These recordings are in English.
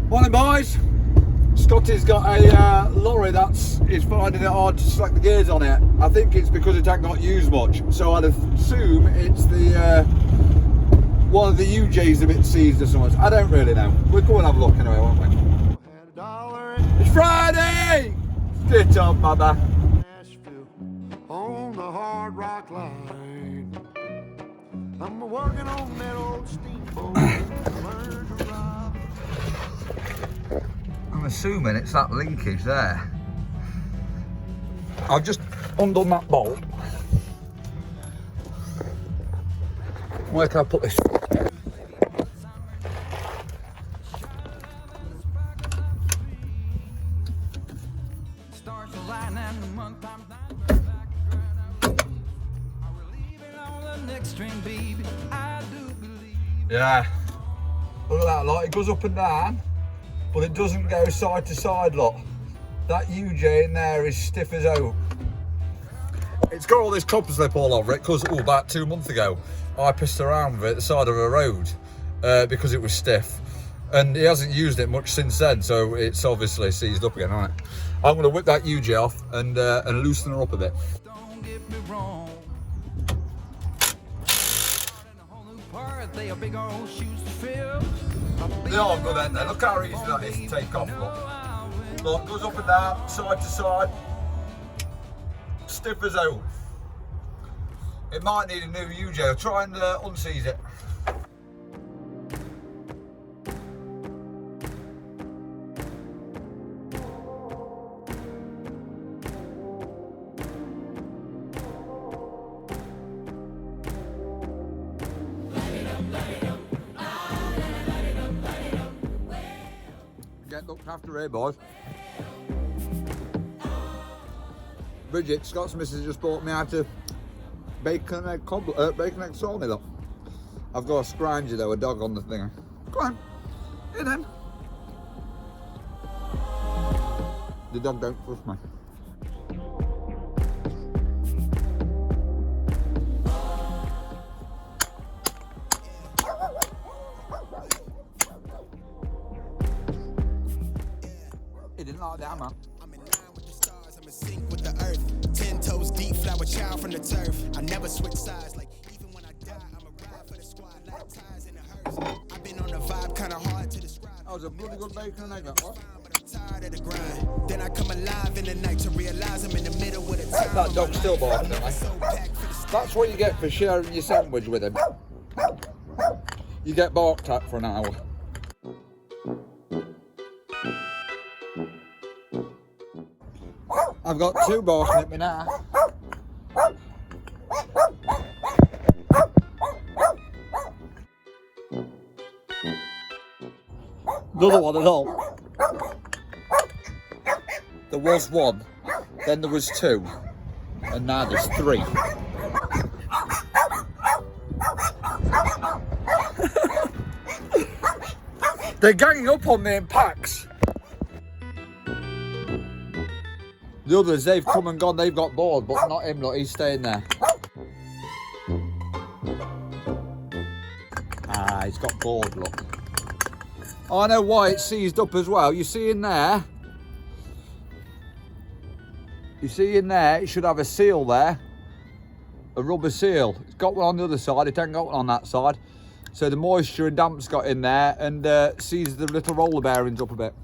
Morning boys, Scotty's got a lorry he's finding it hard to select the gears on it. I think it's because it ain't got used much, so I'd assume it's the one of the UJ's a bit seized or something. I don't really know. We'll go and have a look anyway, won't we? It's Friday! Sit up, Baba. On the hard rock line, I'm working on that old steamboat. I'm assuming it's that linkage there. I've just undone that bolt. Where can I put this? Yeah, look at that, lot. It goes up and down, but it doesn't go side to side, look. That UJ in there is stiff as oak. It's got all this copper slip all over it because about 2 months ago I pissed around with it at the side of a road because it was stiff, and he hasn't used it much since then, so it's obviously seized up again. Right, I'm going to whip that UJ off and loosen her up a bit. Don't get me wrong. They are big old shoes to fill. They are good, ain't they? Look how easy that is to take off. Look, goes up and down, side to side, stiff as oak. It might need a new UJ. I'll try and unseize it. Get looked after here, boys. Bridget, Scott's missus just bought me out of bacon egg salmi, look. I've got a scrounger though, a dog on the thing. Come on, here then. The dog don't trust me. He didn't like the hammer. I'm in line with the stars, I'm in sync with the earth. 10 toes deep, flower child from the turf. I never switch sides, like even when I die, I'm a ride for the squad, like ties in the hearse. I've been on the vibe, kinda hard to describe. That was a bloody good bacon and egg, that was. But I'm tired of the grind. Then I come alive in the night to realize I'm in the middle with a time. That dog's still barking, don't I? That's what you get for sharing your sandwich with him. You get barked at for an hour. I've got 2 barking at me now. Another one at all. There was 1, then there was 2, and now there's 3. They're ganging up on me in packs. The others, they've come and gone, they've got bored, but not him, look, he's staying there. Ah, he's got bored, look. I know why it's seized up as well. You see in there? You see in there, it should have a seal there. A rubber seal. It's got one on the other side, it ain't got one on that side. So the moisture and damp's got in there and seized the little roller bearings up a bit.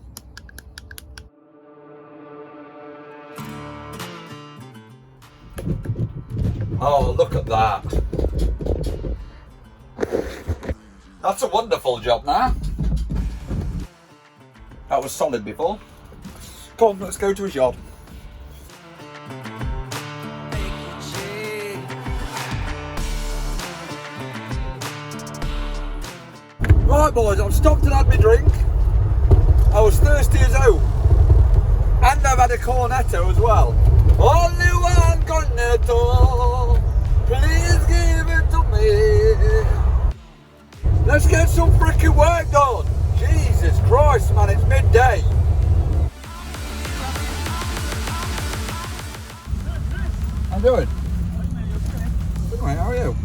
Oh, look at that. That's a wonderful job now. That was solid before. Come on, let's go to his yard. Right boys, I've stopped and had my drink. I was thirsty as oak. And I've had a cornetto as well. Only one cornetto, please give it to me. Let's get some freaking work done. Jesus Christ, man, it's midday. How you doing? Good mate, how are you?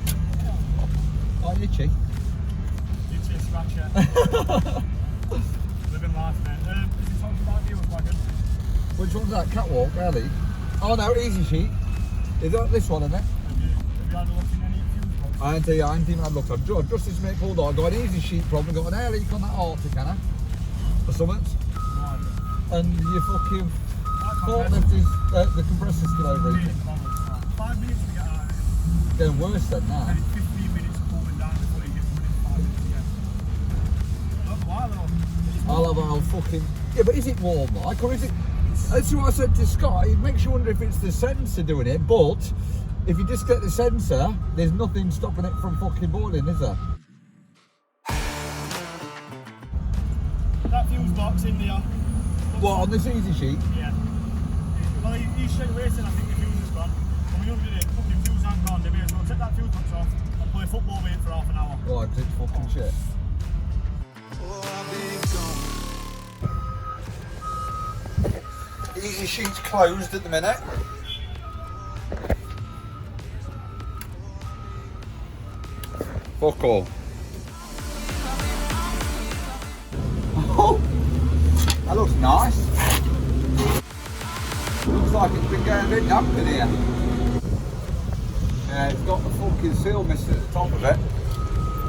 Oh, you cheek. scratch it. Living life, mate. Is it talking about you, wagon? Which one's that? Catwalk, early? Oh no, easy sheet. Is that this one, isn't it? Have you had a look in any fuse box? I ain't even had a look on. Just this minute pulled on. Got an easy sheet problem. Got an air leak on that Arctic, Anna. For something. And your fucking forklift is the compressor's still overheating. 5 minutes to get out of it. Getting worse than that. And it's 15 minutes cooling down before you get running 5 minutes again. That's wild though. I'll have a fucking... Yeah, but is it warm like, or is it... That's what I said to Scott, it makes you wonder if it's the sensor doing it, but if you disconnect the sensor, there's nothing stopping it from fucking boiling, is there? That fuse box in there. What, on this easy sheet? Yeah. Well, he's straight away saying I think the fuse is gone. When we undid it, fucking fuse aren't gone, they may as well take that fuse box off and play football with it for half an hour. Why, because it's fucking shit. Easy sheet's closed at the minute. Fuck all. Oh, that looks nice. Looks like it's been getting a bit damp in here. Yeah, it's got the fucking seal missing at the top of it.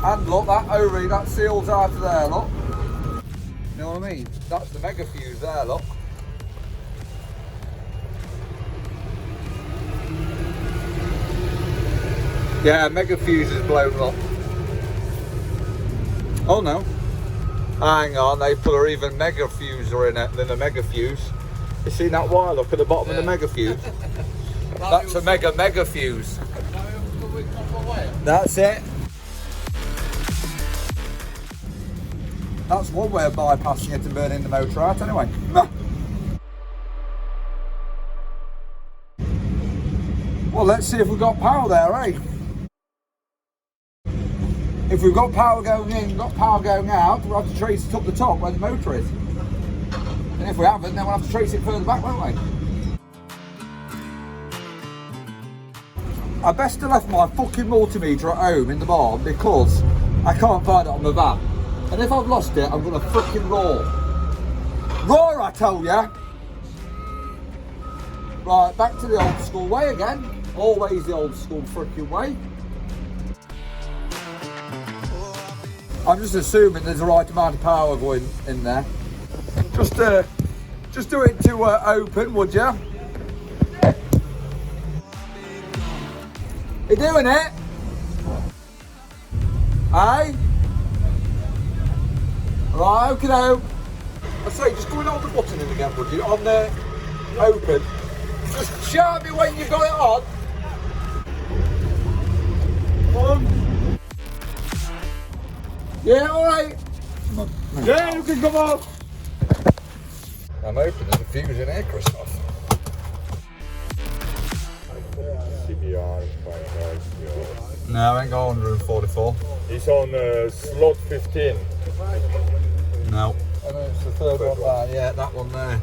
And look, that O-ring, that seal's out of there, look. You know what I mean? That's the mega fuse there, look. Yeah, mega fuse is blown up. Oh no. Hang on, they put an even mega fuser in it than a mega fuse. You seen that wire look at the bottom of the mega fuse? That's a mega fuse. That's it. That's one way of bypassing it and burning the motor out anyway. Well, let's see if we've got power there, eh? If we've got power going in, got power going out, we'll have to trace it up the top where the motor is. And if we haven't, then we'll have to trace it further back, won't we? I best have left my fucking multimeter at home in the barn because I can't find it on the van. And if I've lost it, I'm gonna fucking roar. Roar, I tell ya! Right, back to the old school way again. Always the old school freaking way. I'm just assuming there's the right amount of power going in there. Just do it to open, would ya? You doing it? Aye? Right, okay now. I say, just go and hold the button in again, would you? On the open. Just shout me when you've got it on. On. Yeah, alright. Yeah, you can come on. I'm hoping there's a fuse in here, Christoph. CBR, No, I ain't got 144. It's on slot 15. No. I know it's the third one there. Yeah, that one there.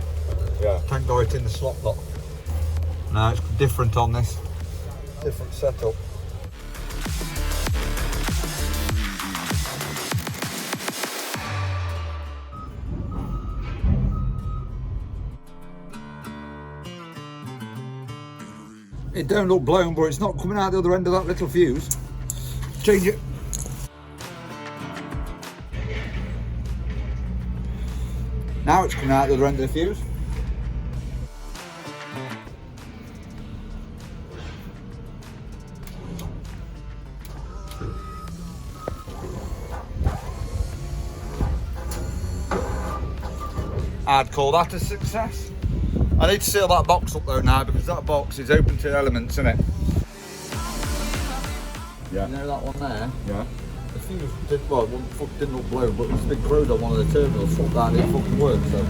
Yeah. Can't go it in the slot lock. No, it's different on this. Different setup. It don't look blown, but it's not coming out the other end of that little fuse. Change it. Now it's coming out the other end of the fuse. I'd call that a success. I need to seal that box up though now because that box is open to elements, isn't it? Yeah. You know that one there? Yeah. The fuse didn't, well, didn't look blown, but there's a big corrode on one of the terminals swapped down, it fucking works, so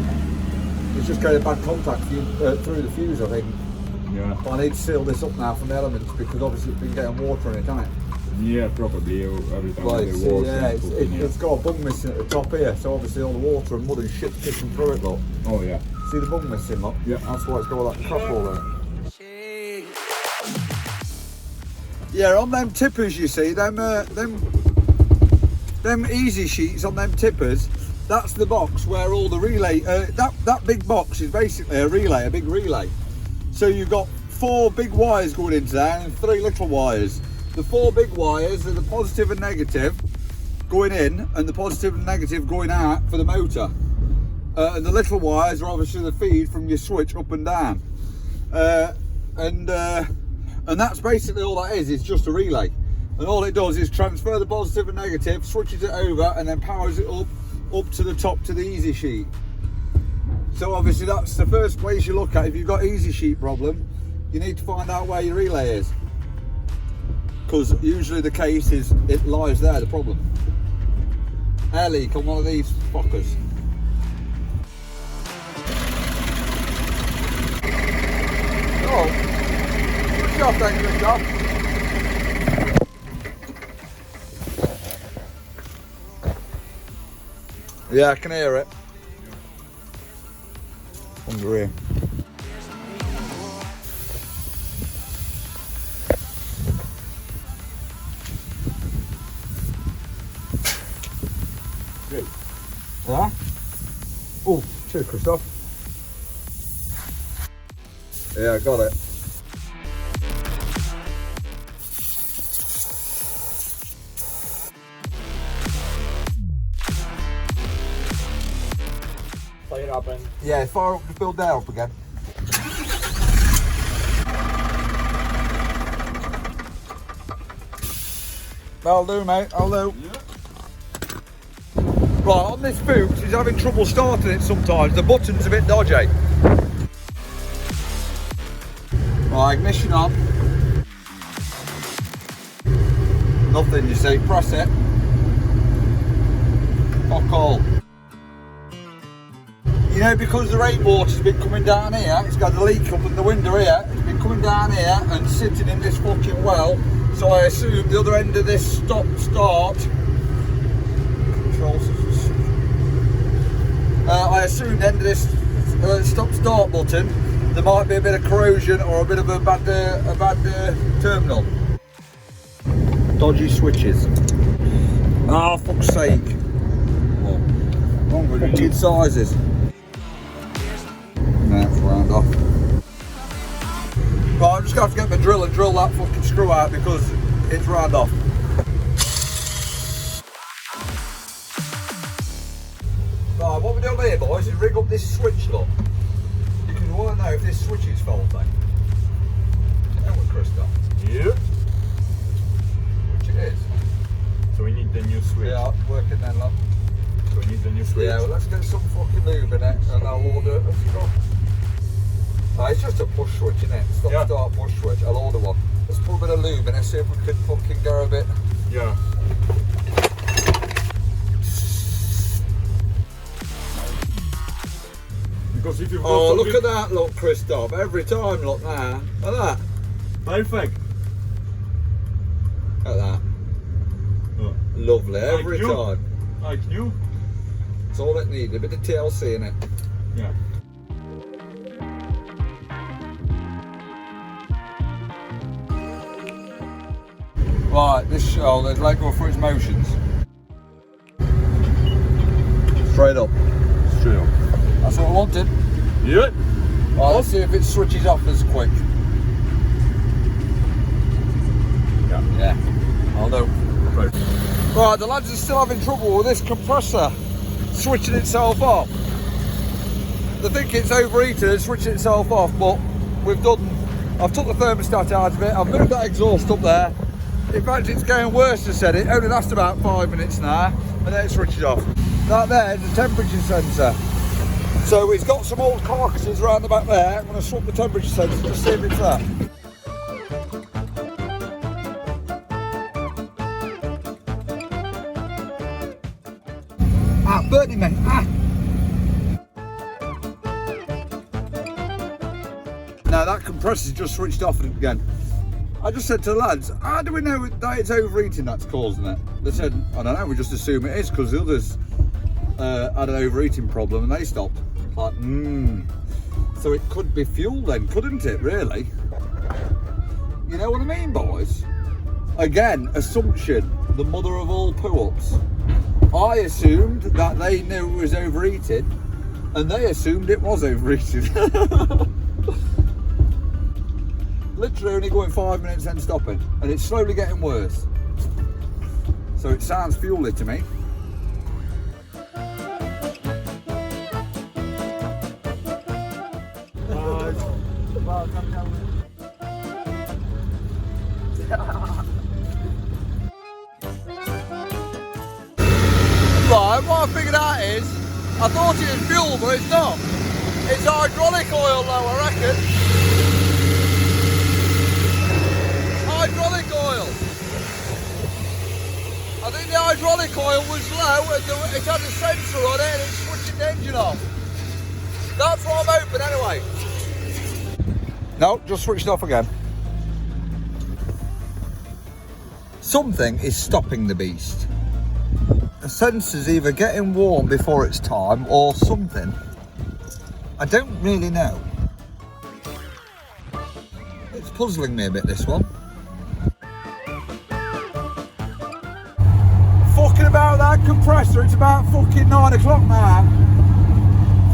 it's just getting bad contact through the fuse, I think. Yeah. But I need to seal this up now from the elements because obviously it's been getting water in it, hasn't it? Yeah, probably every time Like, they water. yeah, it's got a bung missing at the top here, so obviously all the water and mud and shit's kissing through it, look. Oh yeah. See the bung missing, look? Yeah. That's why it's got all that crap all there. Yeah, on them tippers, you see, them them easy sheets on them tippers, that's the box where all the relay, that big box is basically a relay, a big relay. So you've got 4 big wires going into there and 3 little wires. The 4 big wires are the positive and negative going in, and the positive and negative going out for the motor. And the little wires are obviously the feed from your switch up and down. And that's basically all that is. It's just a relay. And all it does is transfer the positive and negative, switches it over, and then powers it up to the top to the easy sheet. So obviously that's the first place you look at. If you've got easy sheet problem, you need to find out where your relay is, because usually the case is it lies there, the problem. Air leak on one of these fuckers. Oh, good job then, good job. Yeah, I can hear it. Under here. Great. Yeah? Oh, cheers, Christoph. Yeah, I got it. Fire up and Yeah, fire up the build there up again. That'll do, mate, I'll do. yeah. Right, on this fuchs, he's having trouble starting it sometimes. The button's a bit dodgy. Right, ignition on. Nothing, you see, press it. Fuck all. You know, because the rainwater's been coming down here, it's got a leak up in the window here, it's been coming down here and sitting in this fucking well, so I assume the other end of this stop-start, I assume the end of this stop-start button, there might be a bit of corrosion or a bit of a bad terminal. Dodgy switches. Ah, fuck's sake. Well, wrong with fucking sizes. That's round off. Right, I'm just going to have to get my drill and drill that fucking screw out because it's round off. Right, what we're doing here, boys, is rig up this switch, look. Because we want to know if this switch is faulty. Don't we, Christoph? Yeah. Which it is. So we need the new switch. Yeah, working then, look. So we need the new switch. Yeah, well, let's get some fucking lube in it and I'll order. It's just a push switch, isn't it? Start push switch. I'll order one. Let's put a bit of lube in it, see if we can fucking go a bit. Yeah. Because if you Oh, look at that, look, Christoph. Every time, look now. Look at that. Perfect. Look at that. Oh. Lovely, every Like new. time. Like new. That's all it needs, a bit of TLC in it. Yeah. Right, this show, there's Lego for its motions. Straight up. Straight up. That's what I wanted. Yeah. Right, let's see if it switches off as quick. Yeah, I'll do. Right. Right, the lads are still having trouble with this compressor switching itself off. They think it's overheated and switching itself off, but I've took the thermostat out of it, I've moved that exhaust up there. In fact, it's going worse, I said. It only lasts about 5 minutes now, and then it switches off. That there is a temperature sensor. So it's got some old carcasses around the back there. I'm going to swap the temperature sensor to see if it's there. Ah, Bertie, mate. Ah! Now that compressor's just switched off again. I just said to the lads, how do we know that it's overheating that's causing it? They said, I don't know, we just assume it is because the others had an overheating problem and they stopped. Like, So it could be fuel then, couldn't it, really? You know what I mean, boys? Again, assumption, the mother of all poo-ups. I assumed that they knew it was overheated, and they assumed it was overheated. Literally only going 5 minutes and stopping, and it's slowly getting worse. So it sounds fuely to me. Right, what I figured out is, I thought it was fuel, but it's not. It's hydraulic oil though, I reckon. Hydraulic oil. I think the hydraulic oil was low and it had a sensor on it and it's switching the engine off. That's what I'm hoping anyway. No, just switched off again. Something is stopping the beast. The sensor's either getting warm before it's time or something. I don't really know. It's puzzling me a bit, this one. Fucking about that compressor, it's about fucking 9 o'clock now.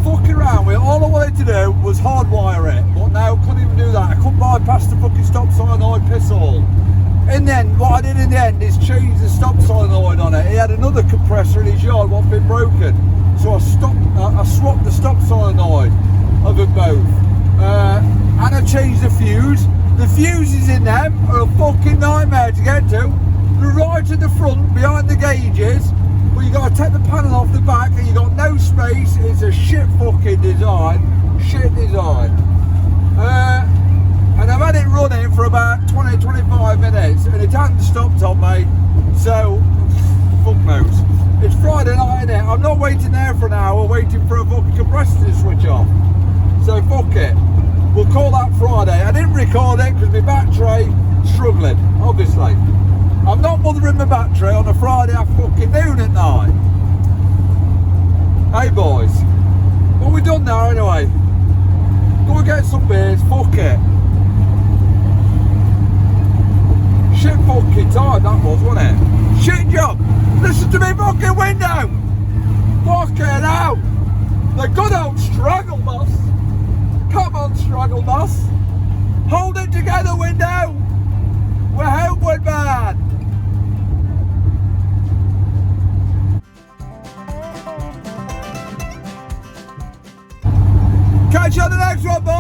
Fucking around with it. All I wanted to do was hardwire it, but now I couldn't even do that. I couldn't bypass the fucking stop solenoid piss all. And then what I did in the end is change the stop solenoid on it. He had another compressor in his yard, what's been broken. So I swapped the stop solenoid of them both. And I changed the fuse. The fuses in them are a fucking nightmare to get to. They're right at the front, behind the gauges. But you got to take the panel off the back and you got no space. It's a shit fucking design. Shit design. And I've had it running for about 20-25 minutes and it hasn't stopped on me, so fuck knows. It's Friday night innit? I'm not waiting there for an hour waiting for a fucking compressor to switch off, so fuck it, we'll call that Friday. I didn't record it because my battery struggling, obviously. I'm not bothering my battery on a Friday at fucking noon at night. Hey boys, what we done now anyway? Go and get some beers, fuck it. Shit fucking time that was, wasn't it? Shit job! Listen to me fucking window! Fucking hell! The good old struggle bus! Come on, struggle bus! Hold it together, window! We're homeward, man! Catch you on the next one, boys!